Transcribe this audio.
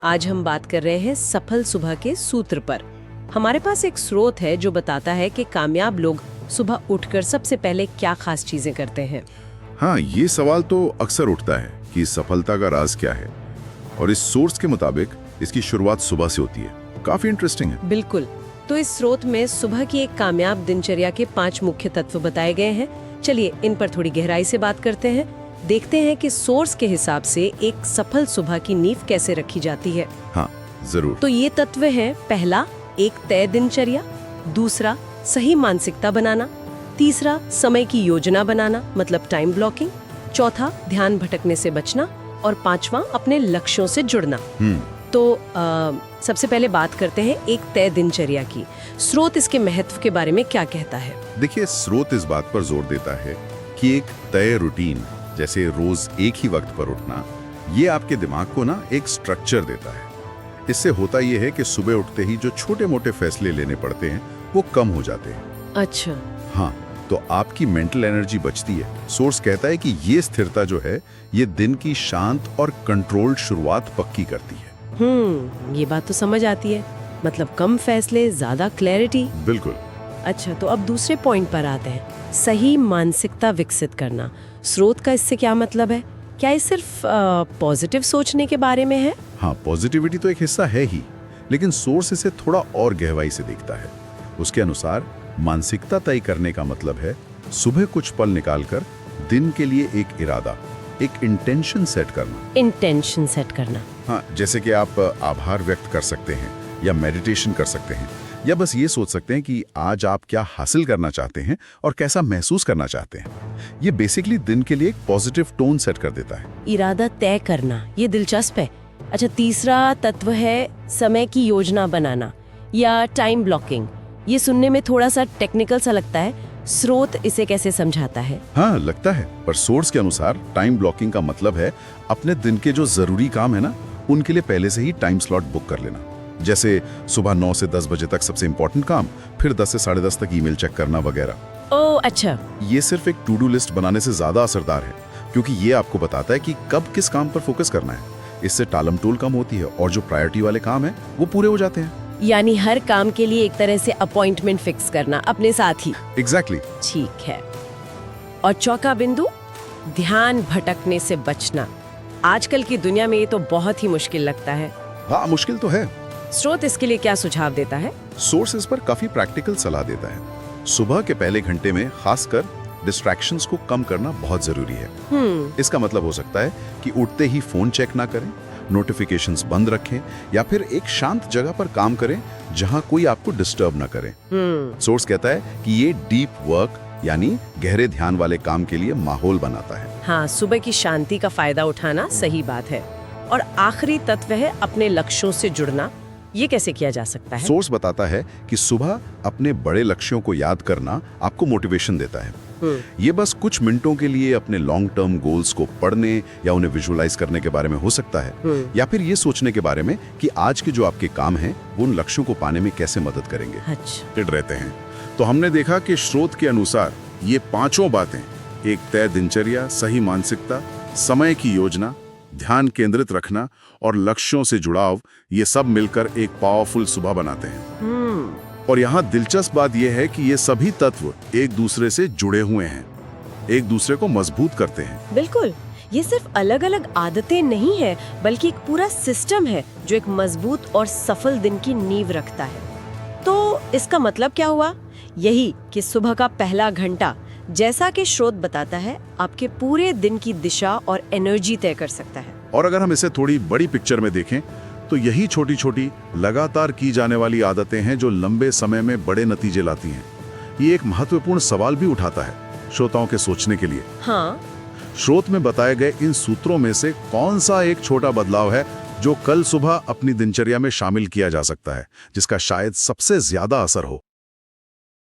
आज हम बात कर रहे हैं सफल सुबह के सूत्र पर। हमारे पास एक स्रोत है जो बताता है कि कामयाब लोग सुबह उठकर सबसे पहले क्या खास चीजें करते हैं। हाँ, ये सवाल तो अक्सर उठता है कि सफलता का राज क्या है, और इस सोर्स के मुताबिक इसकी शुरुआत सुबह से होती है। काफी इंटरेस्टिंग है। बिल्कुल। तो इस स्रोत में सुबह की एक कामयाब दिनचर्या के 5 मुख्य तत्व बताए गए हैं। चलिए इन पर थोड़ी गहराई से बात करते हैं। देखते हैं कि सोर्स के हिसाब से एक सफल सुबह की नींव कैसे रखी जाती है। हाँ, जरूर। तो ये तत्व हैं, पहला एक तय दिनचर्या, दूसरा सही मानसिकता बनाना, तीसरा समय की योजना बनाना मतलब टाइम ब्लॉकिंग, चौथा ध्यान भटकने से बचना और पांचवा अपने लक्ष्यों से जुड़ना। तो सबसे पहले बात करते हैं एक तय दिनचर्या की। स्रोत इसके महत्व के बारे में क्या कहता है? देखिए, स्रोत इस बात पर जोर देता है कि एक तय रूटीन, जैसे रोज एक ही वक्त पर उठना, ये आपके दिमाग को ना एक स्ट्रक्चर देता है। इससे होता ये है कि सुबह उठते ही जो छोटे मोटे फैसले लेने पड़ते हैं वो कम हो जाते हैं। अच्छा। हाँ, तो आपकी मेंटल एनर्जी बचती है। सोर्स कहता है कि ये स्थिरता जो है, ये दिन की शांत और कंट्रोल्ड शुरुआत पक्की करती है। ये बात तो समझ आती है। मतलब कम फैसले, ज्यादा क्लैरिटी। बिल्कुल। अच्छा, तो अब दूसरे पॉइंट पर आते हैं, सही मानसिकता विकसित करना। स्रोत का इससे क्या मतलब है? क्या ये सिर्फ पॉजिटिव सोचने के बारे में है? हाँ, पॉजिटिविटी तो एक हिस्सा है ही, लेकिन सोर्स इसे थोड़ा और गहराई से देखता है। उसके अनुसार मानसिकता तय करने का मतलब है सुबह कुछ पल निकालकर दिन के लिए एक इरादा, एक इंटेंशन सेट करना। इंटेंशन सेट करना। हाँ, जैसे कि आप आभार व्यक्त कर सकते हैं, या मेडिटेशन कर सकते हैं, या बस ये सोच सकते हैं कि आज आप क्या हासिल करना चाहते हैं और कैसा महसूस करना चाहते हैं। ये बेसिकली दिन के लिए एक पॉजिटिव टोन सेट कर देता है। इरादा तय करना, ये दिलचस्प है। अच्छा, तीसरा तत्व है समय की योजना बनाना या टाइम ब्लॉकिंग। ये सुनने में थोड़ा सा टेक्निकल सा लगता है। स्रोत इसे कैसे समझाता है? हाँ, लगता है, पर सोर्स के अनुसार टाइम ब्लॉकिंग का मतलब है अपने दिन के जो जरूरी काम है ना, उनके लिए पहले से ही टाइम स्लॉट बुक कर लेना। जैसे सुबह 9 से 10 बजे तक सबसे इंपॉर्टेंट काम, फिर 10 से 10:30 तक ईमेल चेक करना वगैरह। ओह अच्छा। ये सिर्फ एक टू डू लिस्ट बनाने से ज्यादा असरदार है, क्योंकि ये आपको बताता है कि कब किस काम पर फोकस करना है। इससे टालम टोल कम होती है और जो प्रायोरिटी वाले काम है वो पूरे हो जाते हैं। यानी हर काम के लिए एक तरह से अपॉइंटमेंट फिक्स करना अपने साथ ही। एग्जैक्टली। ठीक है। और चौथा बिंदु, ध्यान भटकने से बचना। आजकल की दुनिया में ये तो बहुत ही मुश्किल लगता है। हाँ, मुश्किल तो है। स्रोत इसके लिए क्या सुझाव देता है? सोर्स इस पर काफी प्रैक्टिकल सलाह देता है। सुबह के पहले घंटे में खासकर डिस्ट्रैक्शंस को कम करना बहुत जरूरी है। इसका मतलब हो सकता है कि उठते ही फोन चेक ना करें, नोटिफिकेशंस बंद रखें, या फिर एक शांत जगह पर काम करें जहां कोई आपको डिस्टर्ब ना करे। सोर्स कहता है कि ये डीप वर्क यानी गहरे ध्यान वाले काम के लिए माहौल बनाता है। हाँ, सुबह की शांति का फायदा उठाना सही बात है। और आखिरी तत्व है अपने लक्ष्यों से जुड़ना। ये कैसे किया जा सकता है? सोर्स बताता है कि सुबह अपने बड़े लक्ष्यों को याद करना आपको मोटिवेशन देता है। ये बस कुछ मिनटों के लिए अपने लॉन्ग टर्म गोल्स को पढ़ने या उन्हें विजुअलाइज करने के बारे में हो सकता है, या फिर ये सोचने के बारे में कि आज के जो आपके काम हैं वो उन लक्ष्यों को पाने में कैसे मदद करेंगे। अच्छा। रहते हैं। तो हमने देखा कि स्रोत के अनुसार ये पांचों बातें, एक तय दिनचर्या, सही मानसिकता, समय की योजना, ध्यान केंद्रित रखना और लक्ष्यों से जुड़ाव, ये सब मिलकर एक पावरफुल सुबह बनाते हैं। और यहाँ दिलचस्प बात यह है कि ये सभी तत्व एक दूसरे से जुड़े हुए हैं, एक दूसरे को मजबूत करते हैं। बिल्कुल। ये सिर्फ अलग अलग आदतें नहीं है, बल्कि एक पूरा सिस्टम है जो एक मजबूत और सफल दिन की नींव रखता है। तो इसका मतलब क्या हुआ? यही कि सुबह का पहला घंटा, जैसा कि स्रोत बताता है, आपके पूरे दिन की दिशा और एनर्जी तय कर सकता है। और अगर हम इसे थोड़ी बड़ी पिक्चर में देखें तो यही छोटी छोटी लगातार की जाने वाली आदतें हैं जो लंबे समय में बड़े नतीजे लाती हैं। ये एक महत्वपूर्ण सवाल भी उठाता है श्रोताओं के सोचने के लिए। हाँ। स्रोत में बताए गए इन सूत्रों में से कौन सा एक छोटा बदलाव है जो कल सुबह अपनी दिनचर्या में शामिल किया जा सकता है, जिसका शायद सबसे ज्यादा असर हो?